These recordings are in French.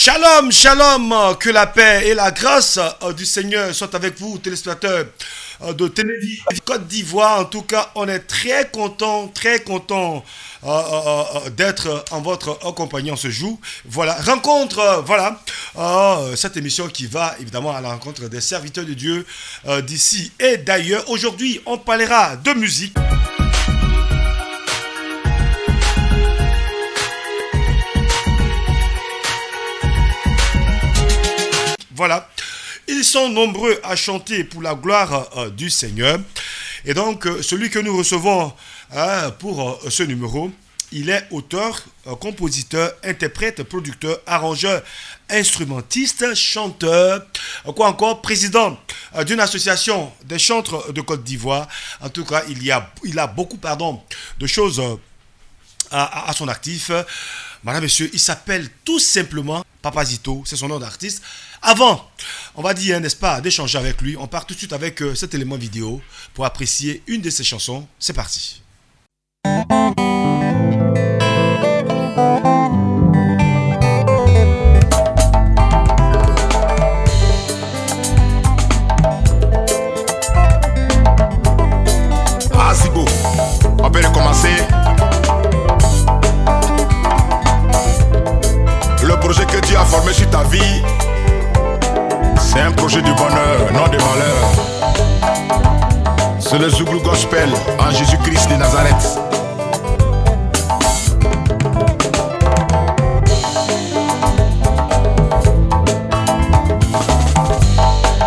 Shalom, shalom, que la paix et la grâce du Seigneur soient avec vous, téléspectateurs de Télévis Côte d'Ivoire. En tout cas, on est très content d'être en votre compagnie ce jour. Voilà, rencontre, cette émission qui va évidemment à la rencontre des serviteurs de Dieu d'ici et d'ailleurs. Aujourd'hui, on parlera de musique. Voilà, ils sont nombreux à chanter pour la gloire du Seigneur. Et donc, celui que nous recevons pour ce numéro, il est auteur, compositeur, interprète, producteur, arrangeur, instrumentiste, chanteur, quoi encore, président d'une association des chantres de Côte d'Ivoire. En tout cas, il a beaucoup de choses à son actif. Madame, monsieur, il s'appelle tout simplement Papazito, c'est son nom d'artiste. Avant, on va dire, n'est-ce pas, d'échanger avec lui, on part tout de suite avec cet élément vidéo pour apprécier une de ses chansons. C'est parti. Ah, c'est beau. On peut recommencer. Le projet que Dieu a formé sur ta vie, c'est un projet du bonheur, non de malheur. C'est le Zouglou Gospel en Jésus-Christ de Nazareth.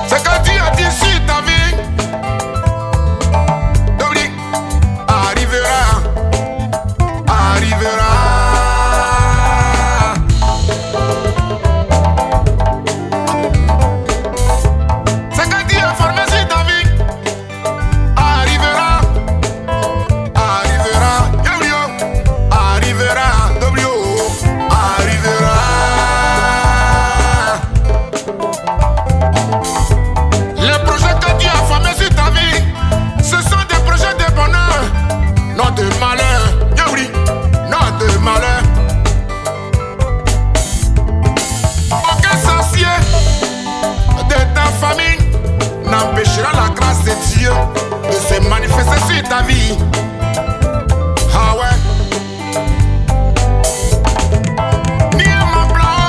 C'est que Dieu a dit sur ta vie, Dominique, arrivera. Ta vie, ah ouais. Ni un plan,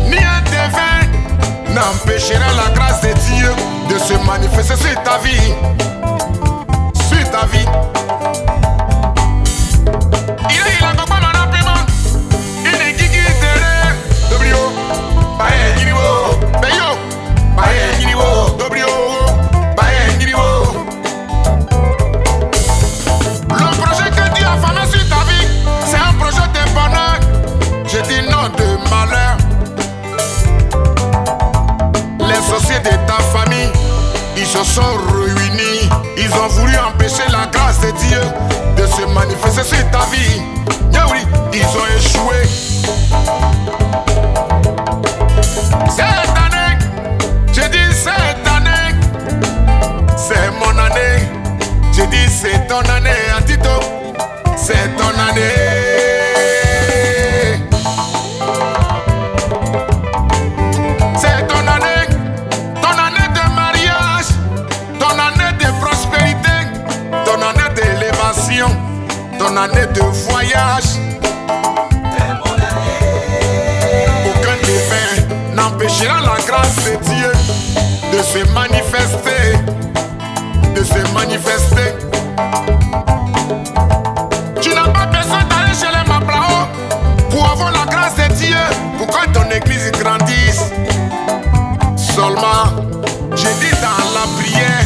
ni un dévin n'empêchera la grâce de Dieu de se manifester sur ta vie, sur ta vie. Il a compris mon appellement. Il est qui t'aide, Dobrio, Baye Giribo, Bayo, Baye Giribo, Dobrio. De ta famille, ils se sont réunis, ils ont voulu empêcher la grâce de Dieu de se manifester sur ta vie. Oui, ils ont échoué. Cette année, j'ai dit cette année, c'est mon année. J'ai dit c'est ton année, Antito, c'est ton année. Ton année de voyage, aucun défunt n'empêchera la grâce de Dieu de se manifester, Tu n'as pas besoin d'aller chez les Maplao pour avoir la grâce de Dieu, pour que ton église grandisse. Seulement, j'ai dit dans la prière.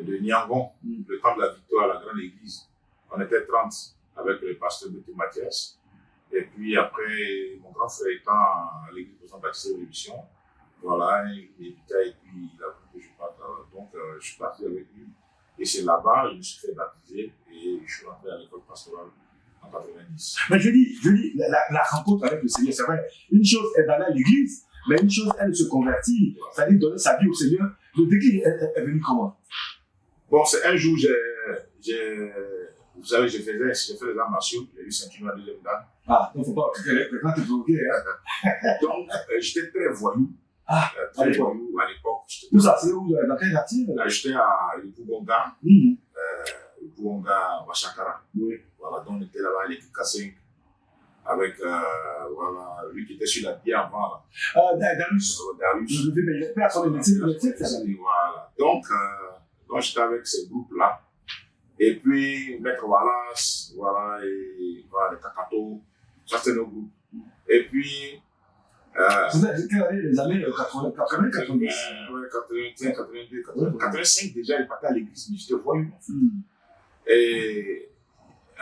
de Niangon, le temps de la victoire à la grande église. On était 30 avec le pasteur de Mathias. Et puis après, mon grand frère étant à l'église de Saint-Baptiste Révolution, voilà, il m'invitait et puis il a voulu que je parte. Donc je suis parti avec lui. Et c'est là-bas, je me suis fait baptiser et je suis rentré à l'école pastorale en 90. Mais je dis la rencontre avec le Seigneur, c'est vrai. Une chose est d'aller à l'église, mais une chose est de se convertir, c'est-à-dire donner sa vie au Seigneur. Le déclic est venu comment? Bon, c'est un jour, vous savez, j'ai fait les arts martiaux, j'ai eu ceinture à deuxième dan. Ah, donc faut pas quand tu provoquer, hein. Donc, j'étais très voyou. Très voyou à l'époque. Tout ça, c'est où? Dans quel quartier? J'étais à Yopougonga, Yopougonga, Wachakara. Oui. Voilà, donc on était là-bas à l'équipe K5 avec, voilà, lui qui était sur la bière avant. Darius. Darius. Le fait à son métier, voilà. Donc, j'étais avec ce groupe-là. Et puis, Maître Wallace, voilà, et voilà, les Kakato, ça c'était nos groupes. Et puis, c'était quelle année, les années 80, 90? Ouais, 81, 82, 85 déjà, il partait à l'église, mais j'étais voyou. Et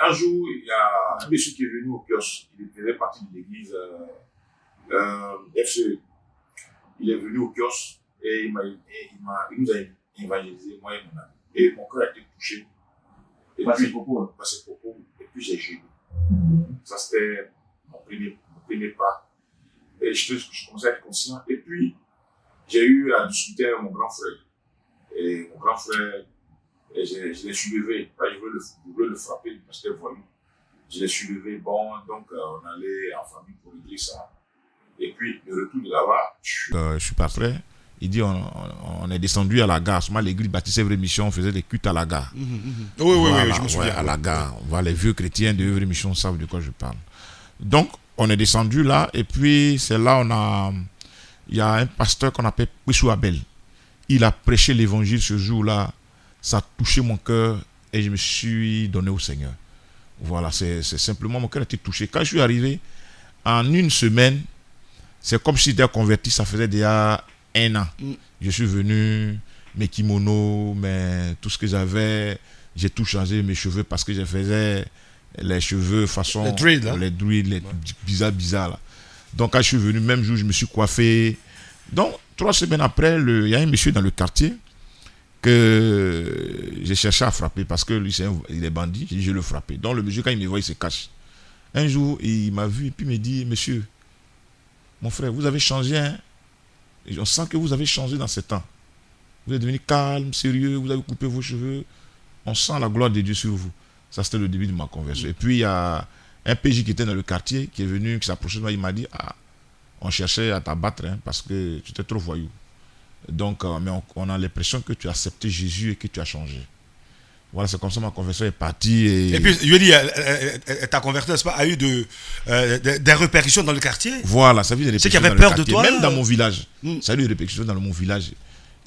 un jour, il y a un monsieur qui est venu au kiosque, il faisait partie de l'église FCE. Il est venu au kiosque et il nous a évangélisé, moi et mon ami. Et mon cœur a été touché. Et Par puis, ses propos. et puis j'ai gêné. Ça, c'était mon premier pas. Et je commençais à être conscient. Et puis, j'ai eu à discuter avec mon grand frère. Et mon grand frère, je l'ai soulevé. Là, je voulais le frapper parce que voilà. Je l'ai soulevé. Bon, donc, on allait en famille pour régler ça. Et puis, le retour de là-bas, je suis pas prêt. Il dit on est descendu à la gare. Moi, l'église baptiste Œuvre et Mission, on faisait des cultes à la gare. Oui, Voilà, je me souviens. à la gare. Voilà, les vieux chrétiens de Œuvre et Mission savent de quoi je parle. Donc, on est descendu là, et puis c'est là il y a un pasteur qu'on appelle Pissou Abel. Il a prêché l'évangile ce jour-là. Ça a touché mon cœur et je me suis donné au Seigneur. Voilà, c'est simplement mon cœur a été touché. Quand je suis arrivé, en une semaine, c'est comme si j'étais converti, ça faisait déjà 1 an. Je suis venu, mes kimonos, tout ce que j'avais, j'ai tout changé, mes cheveux, parce que je faisais les cheveux façon... Les drills, les bizarres là. Donc quand je suis venu, même jour, je me suis coiffé. Donc 3 semaines après, il y a un monsieur dans le quartier que j'ai cherché à frapper, parce que lui, il est bandit, j'ai dit, je le frappé. Donc le monsieur, quand il me voit, il se cache. Un jour, il m'a vu et puis il me dit, monsieur, mon frère, vous avez changé, hein? Et on sent que vous avez changé dans ce temps. Vous êtes devenu calme, sérieux, vous avez coupé vos cheveux. On sent la gloire de Dieu sur vous. Ça, c'était le début de ma conversion. Et puis, il y a un PJ qui était dans le quartier, qui est venu, qui s'approchait de moi, il m'a dit, on cherchait à t'abattre, hein, parce que tu étais trop voyou. Donc, mais on a l'impression que tu as accepté Jésus et que tu as changé. Voilà, c'est comme ça que ma conversion est partie. Et puis, je lui ai dit, ta conversion, n'est-ce pas, a eu des répercussions dans le quartier? Voilà, ça veut dire des répercussions. C'est qu'il y avait peur de toi? Même dans mon village. Ça a eu des répercussions dans mon village.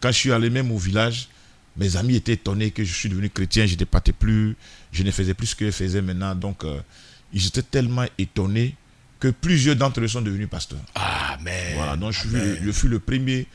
Quand je suis allé même au village, mes amis étaient étonnés que je suis devenu chrétien, je ne départais plus, je ne faisais plus ce qu'ils faisaient maintenant. Donc, ils étaient tellement étonnés que plusieurs d'entre eux sont devenus pasteurs. Ah, mais... Voilà, donc je fus le premier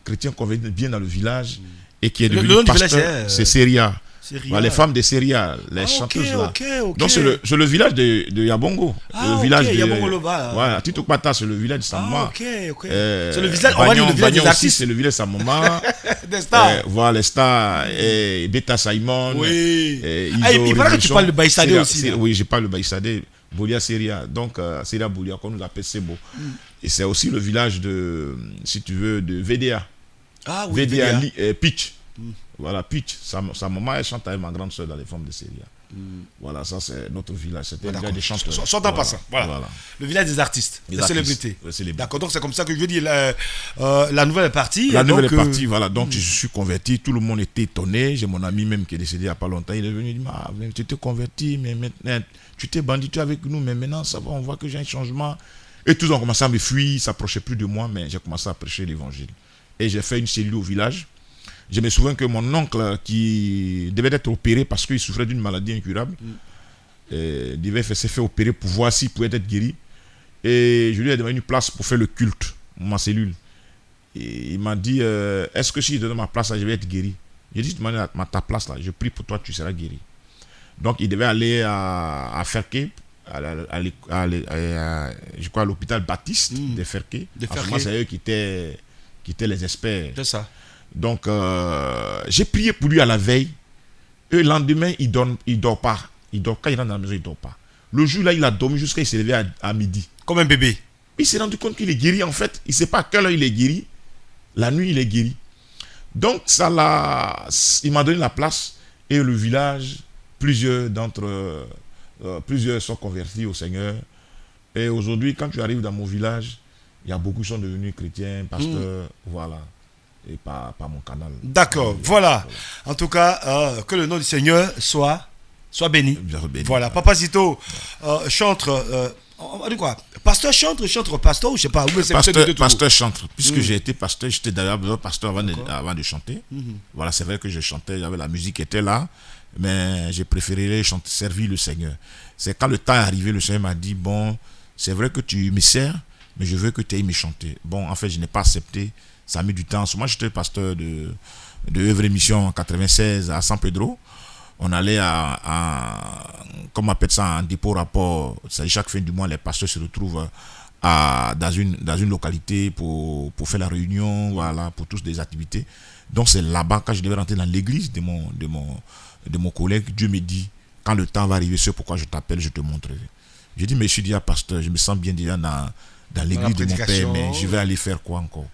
chrétien converti bien dans le village et qui est devenu pasteur. C'est Seria. Voilà, les femmes de Seria, les chanteuses là. Donc c'est le village de Yabongo. Le village de Yabongo Loba. Voilà, Tito Pata, c'est le village de Samoma. C'est le village, on va dire le village des artistes. C'est le village de Samoma. Des stars. Voilà, les stars. Et Beta Simon. Oui. Il paraît que tu parles le Baïsadé aussi. Oui, je parle le Baïsadé. Bolia Seria. Donc, Seria Bolia, qu'on nous appelle Sebo. Et c'est aussi le village de, si tu veux, de VDA. Ah oui, VDA. Pitch. Voilà, Pitch, sa maman, elle chante avec ma grande soeur dans les femmes de Seria. Voilà, ça c'est notre village. C'était un village des chanteurs. Sans passant, voilà. Le village des artistes, des célébrités. D'accord, donc c'est comme ça que je veux dire, la nouvelle est partie. La nouvelle est partie, voilà. Donc je suis converti, tout le monde était étonné. J'ai mon ami même qui est décédé il n'y a pas longtemps. Il est venu, il dit, tu t'es converti, mais maintenant, tu t'es bandité avec nous, mais maintenant ça va, on voit que j'ai un changement. Et tous ont commencé à me fuir, ils ne s'approchaient plus de moi, mais j'ai commencé à prêcher l'évangile. Et j'ai fait une cellule au village. Je me souviens que mon oncle, qui devait être opéré parce qu'il souffrait d'une maladie incurable, s'est fait opérer pour voir s'il pouvait être guéri. Et je lui ai demandé une place pour faire le culte, ma cellule. Et il m'a dit, est-ce que si je donne ma place, je vais être guéri? J'ai dit, à ta place là, je prie pour toi, tu seras guéri. Donc il devait aller à Ferké, je crois à l'hôpital Baptiste de Ferké. C'est eux qui étaient les experts. C'est ça. Donc j'ai prié pour lui à la veille. Et le lendemain, il dort pas. Quand il rentre dans la maison, il dort pas. Le jour là, il a dormi jusqu'à il s'est levé à midi. Comme un bébé. Il s'est rendu compte qu'il est guéri en fait. Il ne sait pas à quelle heure il est guéri. La nuit, il est guéri. Donc il m'a donné la place et le village, plusieurs sont convertis au Seigneur. Et aujourd'hui, quand tu arrives dans mon village, il y a beaucoup qui sont devenus chrétiens, pasteurs, voilà. Et par mon canal. D'accord, voilà. En tout cas, que le nom du Seigneur soit béni. Voilà, Papa Zito, chantre, on dit quoi? Pasteur chantre pasteur, ou je sais pas. Pasteur chantre. Puisque j'ai été pasteur, j'étais d'ailleurs pasteur avant de chanter. Voilà, c'est vrai que je chantais, la musique était là, mais j'ai préféré chanter, servir le Seigneur. C'est quand le temps est arrivé, le Seigneur m'a dit, bon, c'est vrai que tu me sers, mais je veux que tu ailles me chanter. Bon, en fait, je n'ai pas accepté. Ça a mis du temps. Moi, j'étais pasteur de œuvre et mission en 96 à San Pedro. On allait comme on appelle ça, un dépôt rapport. Chaque fin du mois, les pasteurs se retrouvent dans une localité pour faire la réunion, voilà, pour tous des activités. Donc c'est là-bas, quand je devais rentrer dans l'église de mon collègue, Dieu me dit, quand le temps va arriver, c'est pourquoi je t'appelle, je te montrerai. J'ai dit, mais je suis déjà pasteur, je me sens bien déjà dans l'église de mon père, mais je vais aller faire quoi encore?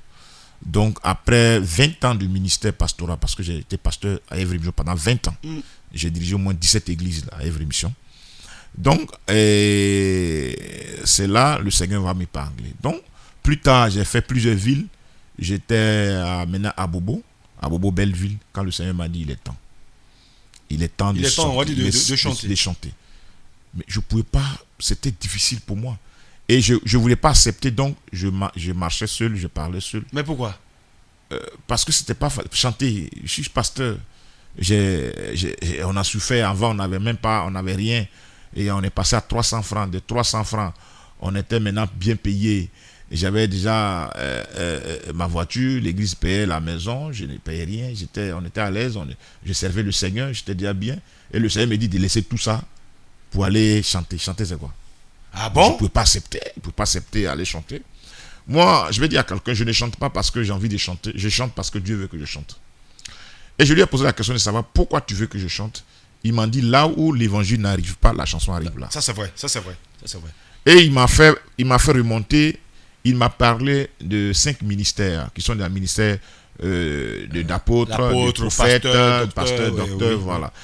Donc après 20 ans de ministère pastoral, parce que j'ai été pasteur à Evry Mission pendant 20 ans, j'ai dirigé au moins 17 églises à Evry Mission. Donc c'est là le Seigneur va m'épingler. Donc plus tard, j'ai fait plusieurs villes. J'étais maintenant à Bobo Belleville, quand le Seigneur m'a dit il est temps de chanter. Mais je ne pouvais pas, c'était difficile pour moi. Et je ne voulais pas accepter, donc je marchais seul, je parlais seul. Mais pourquoi? Parce que c'était pas chanter. Je suis pasteur. On a souffert avant, on n'avait rien. Et on est passé à 300 francs. De 300 francs, on était maintenant bien payé. J'avais déjà ma voiture, l'église payait la maison, je ne payais rien. On était à l'aise, je servais le Seigneur, j'étais déjà bien. Et le Seigneur me dit de laisser tout ça pour aller chanter. Chanter, c'est quoi? Ah bon? Je ne pouvais pas accepter aller chanter. Moi, je vais dire à quelqu'un, je ne chante pas parce que j'ai envie de chanter, je chante parce que Dieu veut que je chante. Et je lui ai posé la question de savoir pourquoi tu veux que je chante. Il m'a dit, là où l'évangile n'arrive pas, la chanson arrive là. Ça c'est vrai. Et il m'a fait remonter, il m'a parlé de 5 ministères, qui sont des ministères d'apôtres, de prophètes, pasteurs, docteurs, voilà.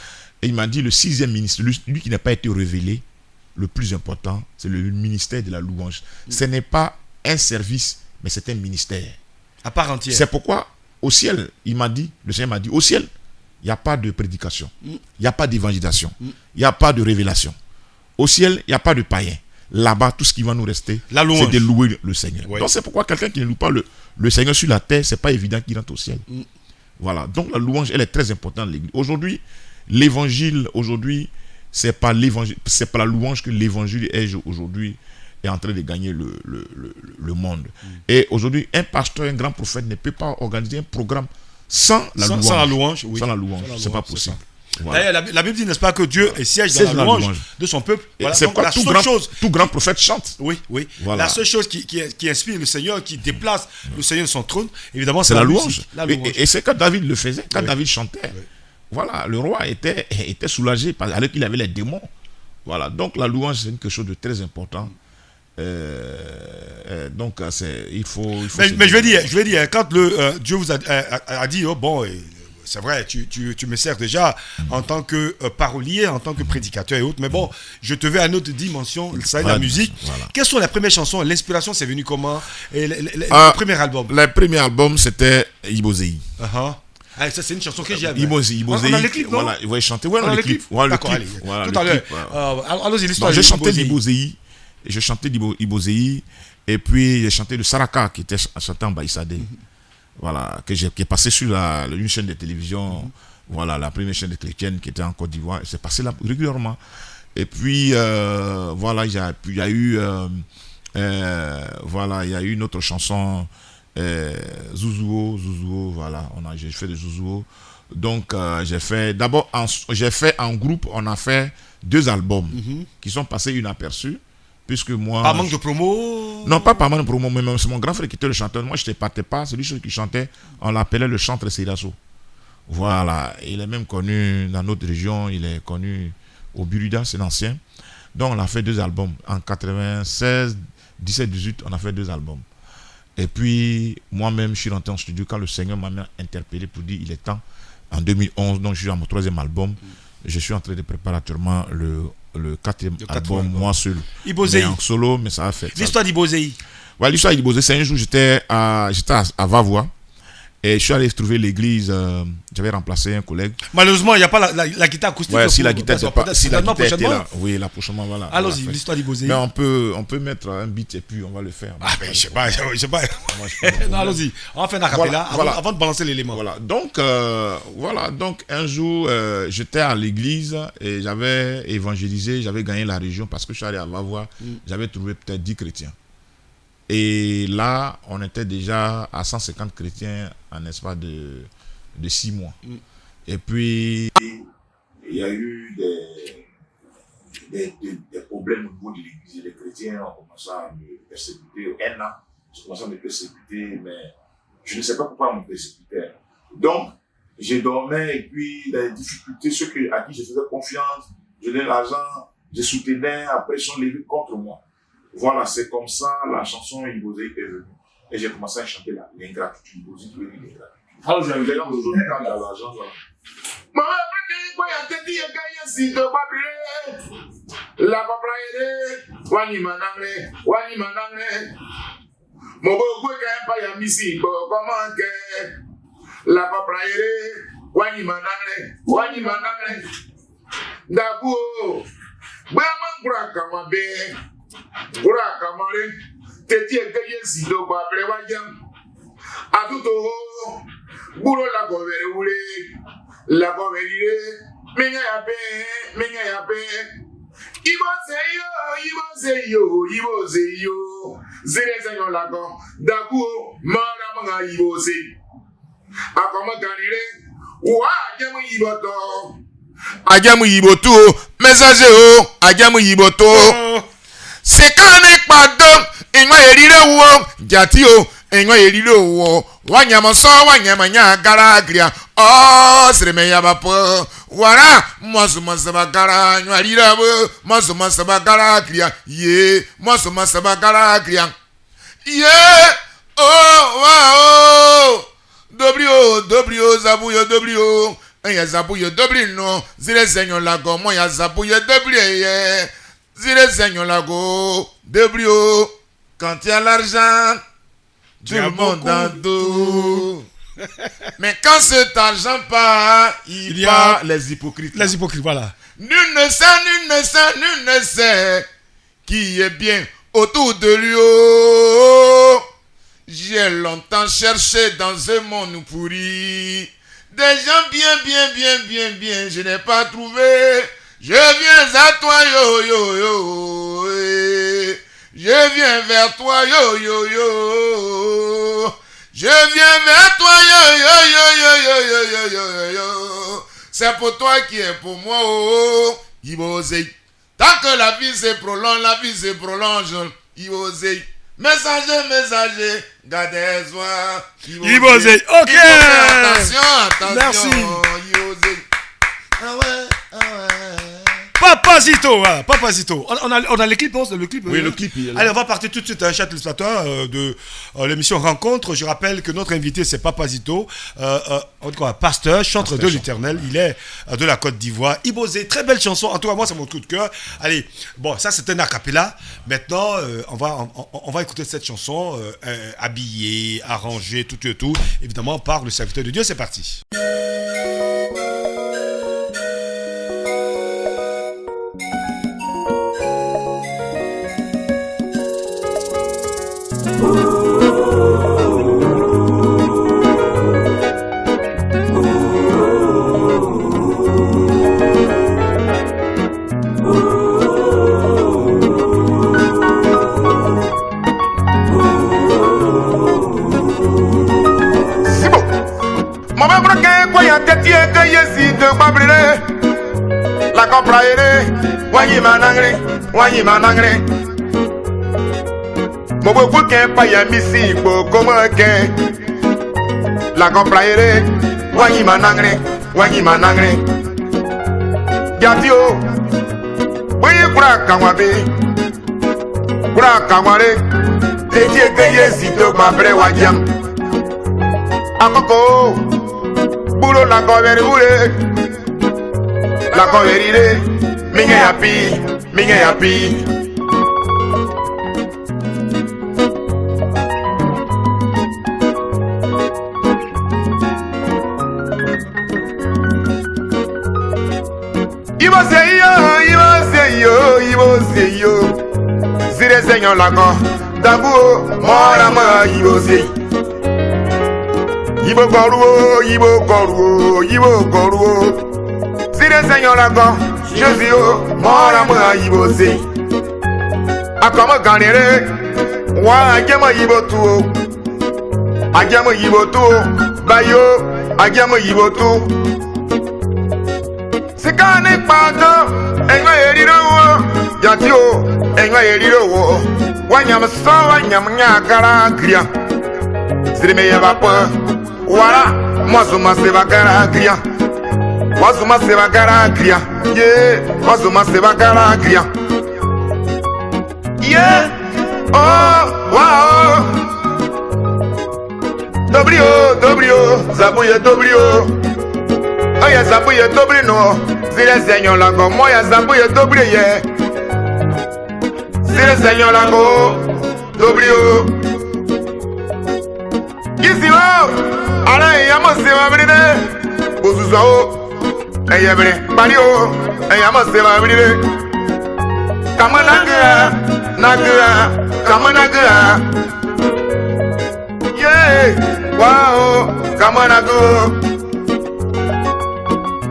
Et il m'a dit, le 6e ministre, lui qui n'a pas été révélé, le plus important, c'est le ministère de la louange. Ce n'est pas un service, mais c'est un ministère. À part entière. C'est pourquoi, au ciel, le Seigneur m'a dit, au ciel, il n'y a pas de prédication, il n'y a pas d'évangélisation, il n'y a pas de révélation. Au ciel, il n'y a pas de païen. Là-bas, tout ce qui va nous rester, c'est de louer le Seigneur. Ouais. Donc c'est pourquoi quelqu'un qui ne loue pas le Seigneur sur la terre, ce n'est pas évident qu'il rentre au ciel. Voilà, donc la louange, elle est très importante dans l'église. Aujourd'hui, l'évangile, c'est pas la louange que l'évangile aujourd'hui est en train de gagner le monde. Et aujourd'hui, un pasteur, un grand prophète ne peut pas organiser un programme sans la louange. Sans la louange, c'est pas possible. Voilà. D'ailleurs, la Bible dit, n'est-ce pas, que Dieu siège dans la louange de son peuple. Voilà. C'est quoi tout grand prophète chante. Oui. Voilà. La seule chose qui inspire le Seigneur, qui déplace le Seigneur de son trône, évidemment, c'est la louange. Et c'est quand David le faisait, quand David chantait. Voilà, le roi était soulagé alors qu'il avait les démons. Voilà, donc la louange, c'est quelque chose de très important. Donc, il faut. Mais je vais dire, quand Dieu vous a dit, oh, bon, c'est vrai, tu me sers déjà en tant que parolier, en tant que prédicateur et autres, mais bon, je te veux à une autre dimension, ça la musique. Voilà. Quelles sont les premières chansons? L'inspiration, c'est venu comment? Et le premier album? Le premier album, c'était Ibozei. Ah, ça, c'est une chanson que j'aime. Ibozei. On a les clips, non? Voilà, il va chanter. Ouais, on a les clips. D'accord, allez. Tout à l'heure. Allons-y, l'histoire. J'ai chanté l'Ibozei. Je chantais Ibozei. Et puis, j'ai chanté le Saraka, qui était chanté en Baïsadé. Voilà, qui est passé sur une chaîne de télévision. Voilà, la première chaîne chrétienne qui était en Côte d'Ivoire. C'est passé là régulièrement. Et puis, voilà, il y a eu une autre chanson. Zouzouo, voilà, j'ai fait de Zouzouo. Donc, j'ai fait en groupe, on a fait 2 albums qui sont passés inaperçus. Puisque moi. Pas manque de promo? Non, pas manque de promo, mais même c'est mon grand frère qui était le chanteur. Moi, je ne partais pas. C'est lui qui chantait. On l'appelait le chantre Sirasso. Voilà. Il est même connu dans notre région. Il est connu au Buruda, c'est l'ancien. Donc, on a fait 2 albums. En 96, 17, 18, on a fait 2 albums. Et puis, moi-même, je suis rentré en studio quand le Seigneur m'a interpellé pour dire il est temps. En 2011, donc je suis à mon 3e album. Je suis en train de préparer actuellement le 4e album, moi seul. Ibozei. En solo, mais ça a fait. L'histoire d'Ibozei. Ouais, l'histoire d'Ibozei, c'est un jour, j'étais à Vavois. Et je suis allé trouver l'église, j'avais remplacé un collègue. Malheureusement, il n'y a pas la guitare acoustique. Ouais, si la guitare était là. Oui, la prochaine fois, voilà. Allons-y, l'histoire d'Ibozei. Mais on peut mettre un beat et puis on va le faire. Ah, mais je sais pas. Non, allons-y. On va faire un acapella avant de balancer l'élément. Voilà. Donc, un jour, j'étais à l'église et j'avais évangélisé, j'avais gagné la région parce que je suis allé à Vavois. J'avais trouvé peut-être 10 chrétiens. Et là, on était déjà à 150 chrétiens en espace de 6 mois. Et puis... Il y a eu des problèmes au niveau de l'église. Les chrétiens ont commencé à me persécuter. 1 an, ils ont commencé à me persécuter, mais je ne sais pas pourquoi ils me persécutaient. Donc, je dormais et puis les difficultés, ceux à qui je faisais confiance, je donnais l'argent, je soutenais, après ils sont levés contre moi. Voilà, c'est comme ça, la chanson Ibozei est venue. Et j'ai commencé à chanter l'ingratitude. Ibozei veut dire l'ingratitude. Alors, j'ai Les gens aujourd'hui, quand il y a l'argent, voilà. La propriété, wani manangle. Mobo pa ya misi, comment que la propriété, wani manangle. Dabu, Baman Grakamabe. Gura kamare teti ekeye sido ba prewajam atuto buro la govere menya yape ibo seyo zere senyo lago daku mara manga ibo se akoma kanire wa jamu iboto Ajamu yiboto, message o, ajamu yiboto. Sekane kpadom, enwa yerire wo, jati o, enwa yerire wo. Wanyama so, wanyama nya gara agria. Oh, sreme yabapo. Wara, mwasu sabagara, enwa yerire wo, mwasu sabagara agria. Ye, mwasu sabagara agria. Ye, oh, wow. Dobrio, zabuyo, dobrio. Enya zabuyo dobri no, zire zenyo lago, moya zabuyo dobri ye. Zire zenyo lago, dobrio. Quand il y a l'argent, tout le monde en dos. Mais quand cet argent part, il y a les hypocrites. Les hypocrites, voilà. Nul ne sait qui est bien autour de lui. Oh. J'ai longtemps cherché dans ce monde pourri. Des gens bien, je n'ai pas trouvé. Je viens à toi, yo. Je viens vers toi, yo. Je viens vers toi, yo. C'est pour toi qui est pour moi, oh. Ibozei. Tant que la vie se prolonge, Ibozei. Messager, gardez-toi. Ibozei, ok. Attention. Merci. Ibozei. Ah ouais. Papazito, voilà, Papazito. On a le clip, le clip. Oui, le clip. Allez, on va partir tout de suite à un chat téléspectateur de l'émission Rencontre. Je rappelle que notre invité, c'est Papazito, pasteur, chantre de l'Éternel. Il est de la Côte d'Ivoire. Ibozei, très belle chanson. En tout cas, moi, c'est mon coup de cœur. Allez, bon, ça, c'est un acapella. Maintenant, on va écouter cette chanson habillée, arrangée, tout, évidemment, par le serviteur de Dieu. C'est parti. Yatetie que yesi de babrire. La compraire. Wanyi manangre. Mobo kuke pa ya misi bo como que. La compraire. Wanyi manangre. Yatio. Oye kura kaware. Tetie que yesi de babrire wajam. Akoko. Buro la coverure. La coverire. Minge happy. Ibo say yo. Zire senyo lago. Dabu mora ma ibo say. Ibo koruo. Zire senyo lago. Jésus, mora ma ibo say. Akama ganere. Wa ajama ibo tu. Bayo ajama ibo tu. Sikane pato. Enwa eriro wo. Yatio. Enwa eriro wo. Wanyam so wanyam nyakara kriya. Zirime yabapa. Wala. Mwazuma sebakara kriya. Wazuma sebakara kriya. Yeah. Wazuma sebakara kriya. Yeah. Oh. Wow. Dobrio. Zabuye dobrio. Oya zabuye dobri no. Zile senyo lago. Moya zabuye dobri ye. Zile senyo lago. Dobrio. Kisi wo. Ala yamo sewa brine. Bozuzo o. Eyebre. Bari o. Yamo sewa brine. Kamanaga. Kamanaga. Yeah. Wow. Kamanaga.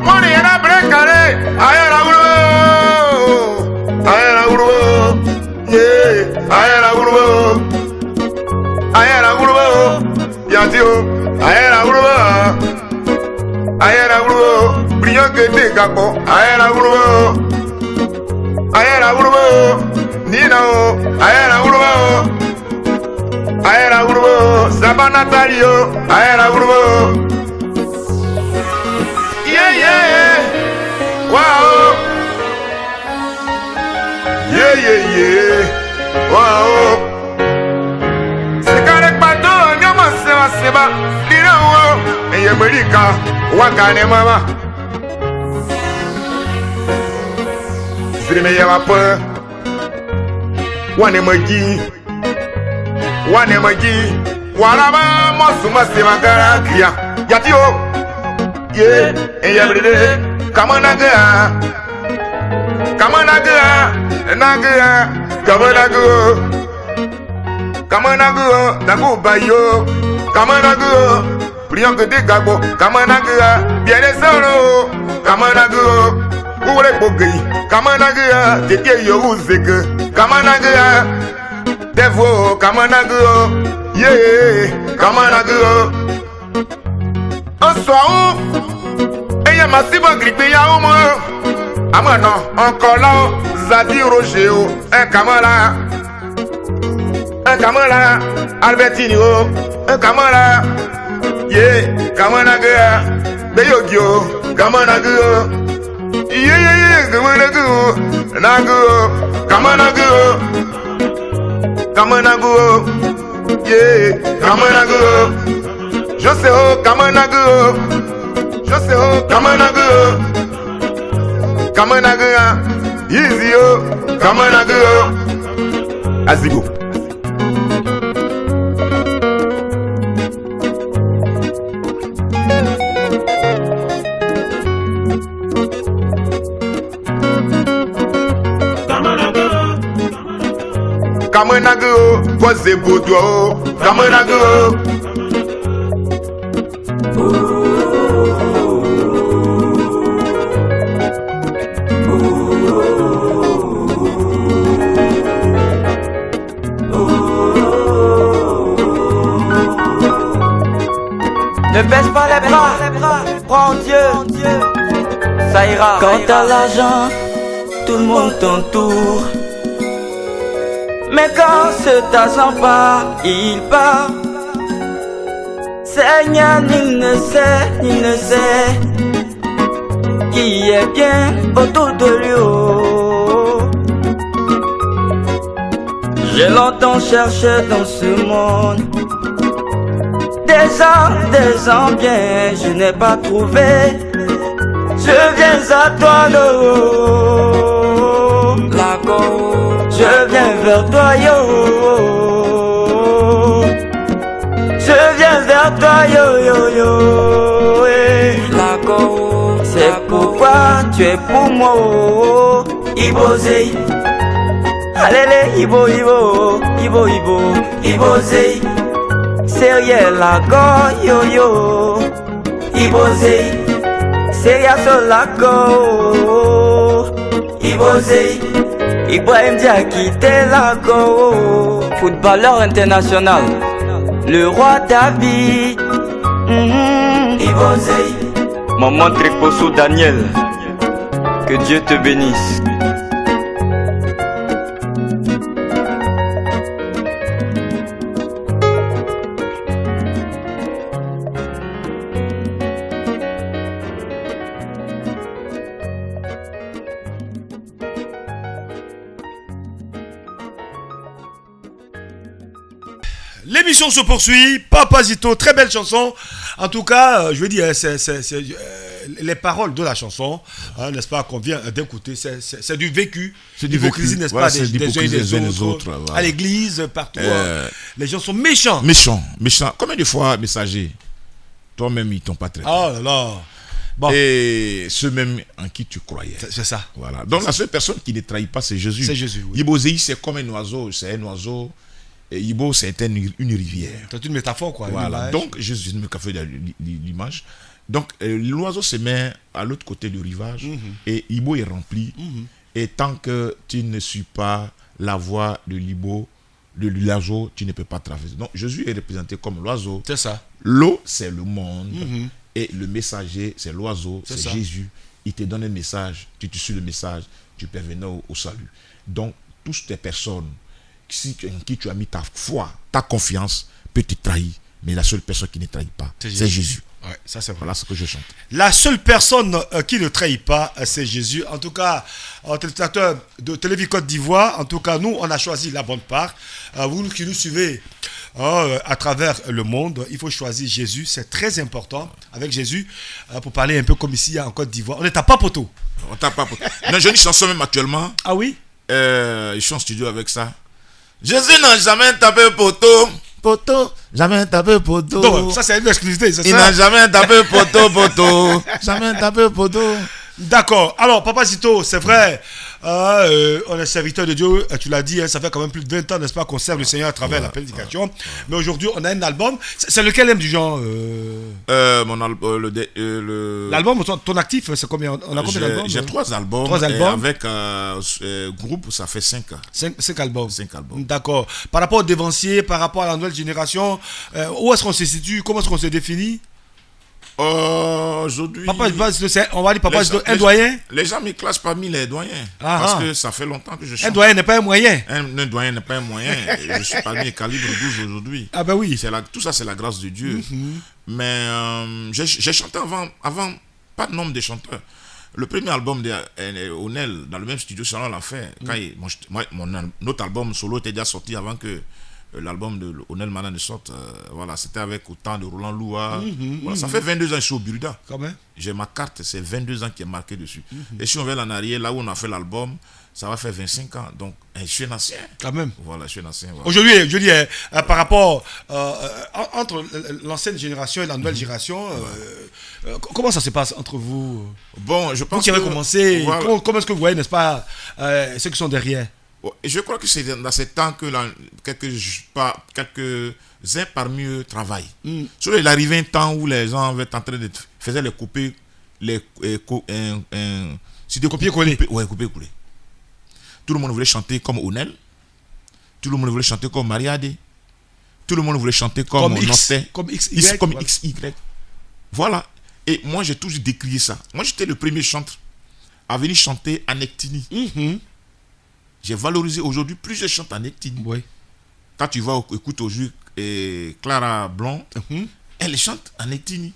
Money era brekare, ayera uro, yeah, ayera uro, yatio, ayera uro, brillant que te capo, ayera uro, Nino, ayera uro, Sabanatario, ayera uro. Yeah. Wow. Yeah. Wow. Sekare pato nyama seba. Dira wo. America. Wakane mama. Zirime ya wapa. Wane maji. Walaba mosuma seba gara kriya. Yatio. Yeah, everyday. Come on, naga. Nago bayo. Come on, nago. Brillant que des gabos. Come on, naga. Bien les solos. Come on, nago. Oure bogey. Come on, naga. Tete yo uzeke. Come on, naga. Devo. Come on, naga. Yeah. Come on, naga. Soir, et y'a ma cible grippée y'a au moins. Ah, maintenant, encore là, Zadi Roger, un camara, Albertino, un camara, yeah, Kamanaga, Beyogio, Kamanaga, yeah, Kamanaga, yeah, Kamanaga. Je sais oh Kamanaga, easy oh Kamanaga, Azigo. Kamanaga, quoi c'est beau toi, Kamanaga. Ne baisse pas les bras, crois en Dieu, ça ira. Quand t'as l'argent, tout le monde t'entoure. Mais quand cet argent part, il part. Seigneur, nul ne sait qui est bien autour de lui. Oh. J'ai longtemps cherché dans ce monde des ans bien, je n'ai pas trouvé. Je viens à toi, oh. Je viens vers toi, yo. Je viens vers toi, yo, yo, yo, eh. C'est pourquoi tu es pour moi, oh. Ibosé. Allez, Ibo, Ibo, Ibo, Ibo, Ibosé. Sérieux la go, yo, yo. Ibosé. Sérieux sur la go. Ibosé. Ibrahim Dia a quitté la go. Footballeur international. Le roi David, Ibosé. Maman Triposo Daniel, que Dieu te bénisse. L'émission se poursuit. Papa Zito, très belle chanson. En tout cas, je veux dire, c'est les paroles de la chanson, hein, n'est-ce pas, qu'on vient d'écouter, c'est du vécu. C'est du hypocrisie, vécu. n'est-ce Voilà, pas, c'est des uns et des autres. Voilà. À l'église, partout. Les gens sont méchants. Méchants. Combien de fois, messager, toi-même, ils t'ont pas traité? Oh là là. Bon. Et ceux même en qui tu croyais. C'est ça. Voilà. Donc la seule personne qui ne trahit pas, c'est Jésus. C'est Jésus, oui. Ibosei, c'est comme un oiseau. C'est un oiseau. Et Ibo, c'est une rivière. C'est une métaphore, quoi. Voilà. Donc, Jésus me fait l'image. Donc, l'oiseau se met à l'autre côté du rivage et Ibo est rempli. Et tant que tu ne suis pas la voie de l'Ibo, de l'oiseau, tu ne peux pas traverser. Donc, Jésus est représenté comme l'oiseau. C'est ça. L'eau, c'est le monde. Et le messager, c'est l'oiseau, c'est Jésus. Il te donne un message, tu suis le message, tu peux venir au salut. Donc, toutes ces personnes en qui tu as mis ta foi, ta confiance, peut te trahir. Mais la seule personne qui ne trahit pas, c'est Jésus. Ouais, ça c'est vrai. Voilà ce que je chante. La seule personne qui ne trahit pas, c'est Jésus. En tout cas, téléspectateurs de Télévis Côte d'Ivoire, en tout cas, nous, on a choisi la bonne part. Vous qui nous suivez à travers le monde, il faut choisir Jésus. C'est très important avec Jésus. Pour parler un peu comme ici en Côte d'Ivoire. On ne tape pas poteau. On tape pas poteau. Non, j'ai une chanson même actuellement. Ah oui? Je suis en studio avec ça. Jésus n'a jamais tapé poteau, jamais tapé poteau. Non, ça c'est une exclusivité. Il n'a jamais tapé poteau, jamais tapé poteau. D'accord. Alors, Papa Zito, c'est vrai, on est serviteur de Dieu, tu l'as dit, hein, ça fait quand même plus de 20 ans, n'est-ce pas, qu'on serve le Seigneur à travers la prédication. Mais aujourd'hui, on a un album. C'est lequel du genre Mon album, l'album, ton actif, c'est combien? On a combien d'albums? J'ai 3 albums. 3 albums. Et avec groupe, ça fait 5 ans. 5 albums. 5 albums. D'accord. Par rapport aux dévanciers, par rapport à la nouvelle génération, où est-ce qu'on se situe? Comment est-ce qu'on se définit? Aujourd'hui, Papa, on va dire Papa, un doyen. Les gens me classent parmi les doyens. Parce que ça fait longtemps que je chante. Un doyen n'est pas un moyen. Un doyen n'est pas un moyen. Je suis parmi les calibres 12 aujourd'hui. Ah ben oui. Tout ça, c'est la grâce de Dieu. Mais j'ai chanté avant, pas de nombre de chanteurs. Le premier album d'Onel, dans le même studio, c'est on l'a fait. Mon autre album solo était déjà sorti avant que l'album de Onel Mana ne sorte. Voilà, c'était avec autant de Roland Loua. Voilà, ça fait 22 ans que je suis au Burda. Quand même. J'ai ma carte, c'est 22 ans qui est marqué dessus. Et si on va en arrière, là où on a fait l'album, ça va faire 25 ans. Donc, je suis un ancien. Quand même. Voilà, je suis un ancien. Voilà. Aujourd'hui, je dis, par rapport entre l'ancienne génération et la nouvelle génération, comment ça se passe entre vous? Bon, je pense vous qui avez commencé, voilà. comment est-ce que vous voyez, n'est-ce pas, ceux qui sont derrière? Je crois que c'est dans ce temps que quelques-uns parmi eux travaillent. Sur il arrivait un temps où les gens faisaient les coupés, copier-coller. Ouais, copier-coller. Tout le monde voulait chanter comme Onel. Tout le monde voulait chanter comme Mariade. Tout le monde voulait chanter comme Nosté. Comme XY. Comme XY. Voilà. Et moi, j'ai toujours décrié ça. Moi, j'étais le premier chanteur à venir chanter en Nectini. J'ai valorisé aujourd'hui plusieurs chantent en Nectini. Oui. Quand tu vas écouter aujourd'hui Clara Blanc, elle chante en Nectini.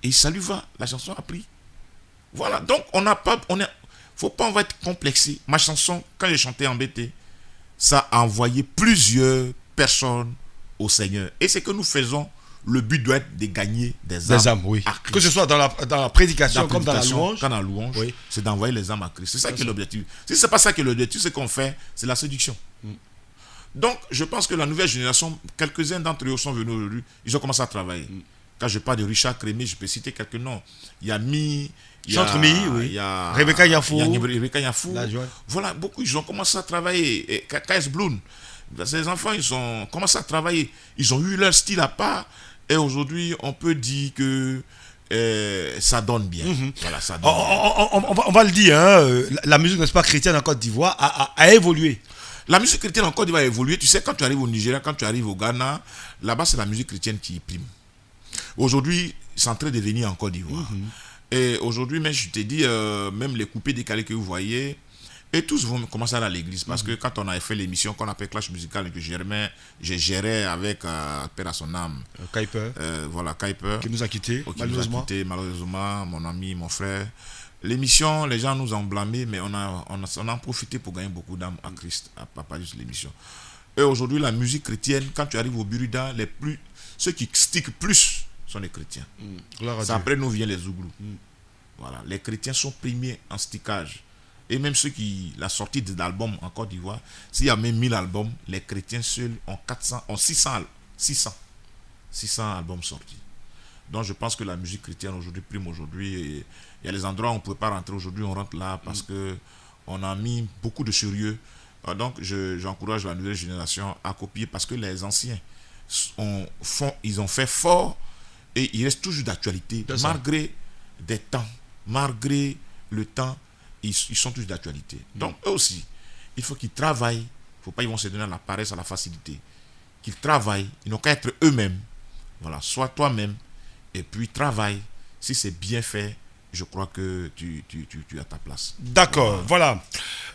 Et ça lui va. La chanson a pris. Voilà. Donc, faut pas, on va être complexé. Ma chanson, quand j'ai chanté en BT, ça a envoyé plusieurs personnes au Seigneur. Et c'est que nous faisons. Le but doit être de gagner des âmes, oui. Que ce soit dans la prédication comme dans la louange. Quand dans la louange, oui. C'est d'envoyer les âmes à Christ. C'est ça qui est l'objectif. Si ce n'est pas ça qui est l'objectif, ce qu'on fait, c'est la séduction. Donc, je pense que la nouvelle génération, quelques-uns d'entre eux sont venus aujourd'hui, ils ont commencé à travailler. Quand je parle de Richard Crémy, je peux citer quelques noms. Il y a Mi, il y a, oui. Il y a Rebecca Yafou. Voilà, beaucoup, ils ont commencé à travailler. Et KS Bloom, ces enfants, ils ont commencé à travailler. Ils ont eu leur style à part. Et aujourd'hui, on peut dire que ça donne bien. Voilà, ça donne on va le dire, hein, la musique, n'est-ce pas, chrétienne en Côte d'Ivoire a évolué. La musique chrétienne en Côte d'Ivoire a évolué. Tu sais, quand tu arrives au Nigeria, quand tu arrives au Ghana, là-bas, c'est la musique chrétienne qui prime. Aujourd'hui, c'est en train de venir en Côte d'Ivoire. Et aujourd'hui, mais je te dis, même les coupés décalés que vous voyez, et tous vont commencer à aller à l'église. Parce que quand on a fait l'émission qu'on appelle Clash Musical, que je gérais avec Père à son âme. Kuiper. Voilà, Kuiper. Qui nous a quittés, malheureusement. Malheureusement, mon ami, mon frère. L'émission, les gens nous ont blâmés, mais on a profité pour gagner beaucoup d'âmes à Christ, à partir de l'émission. Et aujourd'hui, la musique chrétienne, quand tu arrives au Burida, ceux qui stickent plus sont les chrétiens. Après nous vient les Zouglous. Voilà, les chrétiens sont primés en stickage. Et même la sortie d'albums en Côte d'Ivoire, s'il y a même 1000 albums, les chrétiens seuls ont 600 albums sortis. Donc je pense que la musique chrétienne aujourd'hui prime aujourd'hui. Et il y a les endroits où on ne peut pas rentrer aujourd'hui, on rentre là parce qu'on a mis beaucoup de sérieux. Donc j'encourage la nouvelle génération à copier parce que les anciens ils ont fait fort et ils restent toujours d'actualité malgré des temps, malgré le temps. Ils sont tous d'actualité. Donc, eux aussi, il faut qu'ils travaillent. Il ne faut pas qu'ils vont se donner à la paresse, à la facilité. Qu'ils travaillent. Ils n'ont qu'à être eux-mêmes. Voilà, sois toi-même. Et puis, travaille. Si c'est bien fait, je crois que tu as ta place. D'accord, voilà.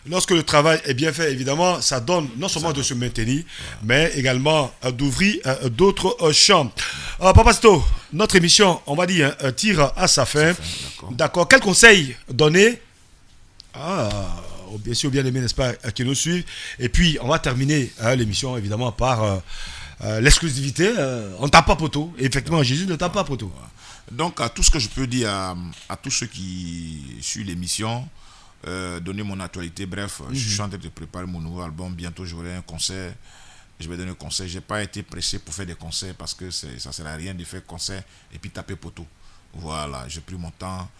Lorsque le travail est bien fait, évidemment, ça donne non seulement de se maintenir, mais également d'ouvrir d'autres champs. Papa Sto, notre émission, on va dire, tire à sa fin. D'accord. Quel conseil donner bien sûr, bien aimé, n'est-ce pas, qui nous suivent. Et puis, on va terminer l'émission, évidemment, par l'exclusivité. On ne tape pas poteau. Et effectivement, Jésus ne tape pas poteau. Donc, tout ce que je peux dire à tous ceux qui suivent l'émission, donner mon actualité. Bref, je suis en train de préparer mon nouveau album. Bientôt, j'aurai un concert. Je vais donner un concert. Je n'ai pas été pressé pour faire des concerts parce que ça ne sert à rien de faire concert et puis taper poteau. Voilà, j'ai pris mon temps.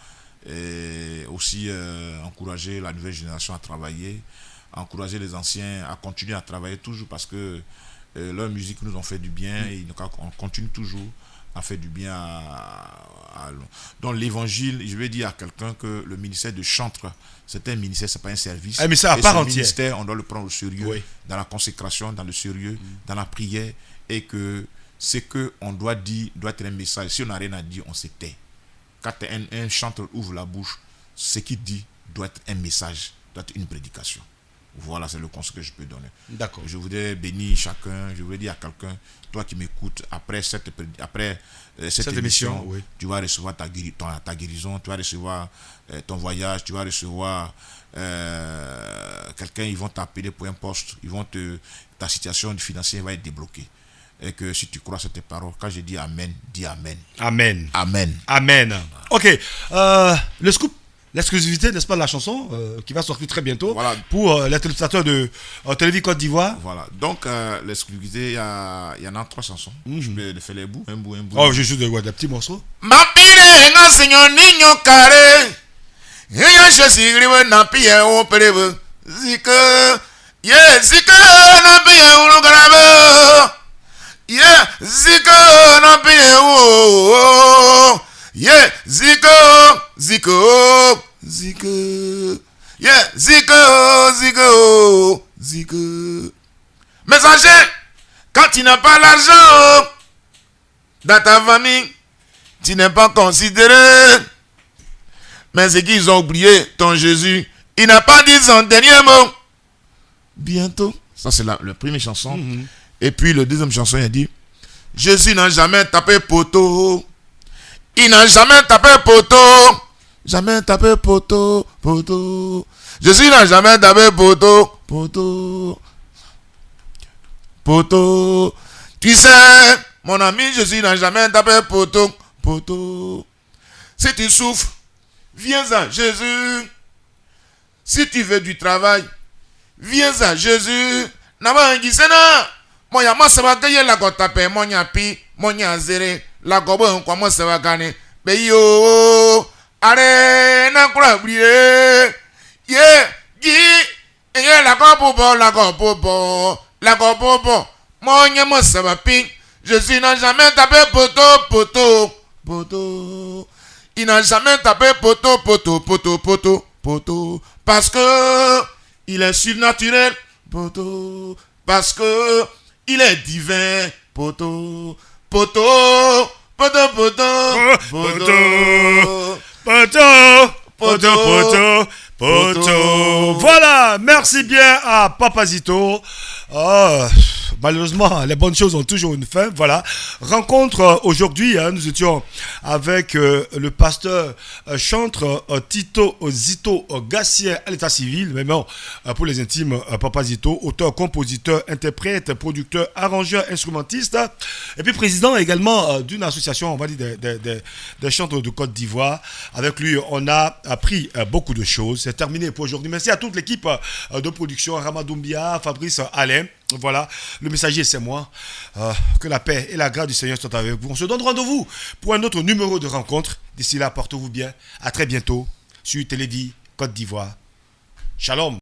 Et aussi encourager la nouvelle génération à travailler, encourager les anciens à continuer à travailler toujours parce que leur musique nous ont fait du bien et on continue toujours à faire du bien dans l'évangile. Je vais dire à quelqu'un que le ministère de chantre, c'est un ministère, c'est pas un service. Mais ça à part entière. Ministère, on doit le prendre au sérieux, dans la consécration, dans le sérieux, dans la prière, et que ce qu'on doit dire doit être un message. Si on n'a rien à dire, on se tait. Quand un chanteur ouvre la bouche, ce qu'il dit doit être un message, doit être une prédication. Voilà, c'est le conseil que je peux donner. D'accord. Je voudrais bénir chacun, je voudrais dire à quelqu'un, toi qui m'écoutes, après cette émission, tu vas recevoir ta guérison, tu vas recevoir ton voyage, tu vas recevoir quelqu'un, ils vont t'appeler pour un poste, ta situation financière va être débloquée. Et que si tu crois à cette parole, quand je dis Amen, dis Amen. Amen. Amen. Amen. Ok. Le scoop, l'exclusivité, n'est-ce pas, de la chanson qui va sortir très bientôt pour les téléspectateurs de Télévis Côte d'Ivoire. Voilà. Donc, l'exclusivité, il y en a 3 chansons. Je peux faire les bouts, un bout. Oh, j'ai juste des petits morceaux. Ma pire, un seigneur niño carré. Et un chassigri, n'a pire, on peut zika. Yeah, zika, n'a pire, on grave. Yeah, ziko no be wo. Yeah, ziko. Yeah, ziko. Messager, quand tu n'as pas l'argent dans ta famille, tu n'es pas considéré. Mais c'est qu'ils ont oublié ton Jésus. Il n'a pas dit son dernier mot. Bientôt. Ça, c'est la première chanson. Et puis, le deuxième chanson, il a dit, Jésus n'a jamais tapé poteau. Il n'a jamais tapé poteau. Jamais tapé poteau, poteau. Jésus n'a jamais tapé poteau, poteau. Poteau. Tu sais, mon ami, Jésus n'a jamais tapé poteau, poteau. Si tu souffres, viens à Jésus. Si tu veux du travail, viens à Jésus. Moya masaba gaye la gotape monya pi monya zere la gobo kwa masaba gane be yo are na kura brie ye gi ye la gobo monya masaba pi Jésus n'a jamais tapé poteau. Il n'a jamais tapé poteau parce que il est surnaturel poteau parce que il est divin, poteau. Voilà, merci bien à Papazito. Malheureusement, les bonnes choses ont toujours une fin. Voilà. Rencontre aujourd'hui, nous étions avec le pasteur chantre Tito Zito Gassien à l'état civil, mais bon, pour les intimes, Papa Zito, auteur, compositeur, interprète, producteur, arrangeur, instrumentiste, et puis président également d'une association, on va dire, des chantres de Côte d'Ivoire. Avec lui, on a appris beaucoup de choses. C'est terminé pour aujourd'hui. Merci à toute l'équipe de production, Ramadoumbia, Fabrice, Alain. Voilà, le messager c'est moi. Que la paix et la grâce du Seigneur soient avec vous. On se donne rendez-vous pour un autre numéro de rencontre. D'ici là, portez-vous bien. À très bientôt sur Télévis Côte d'Ivoire. Shalom.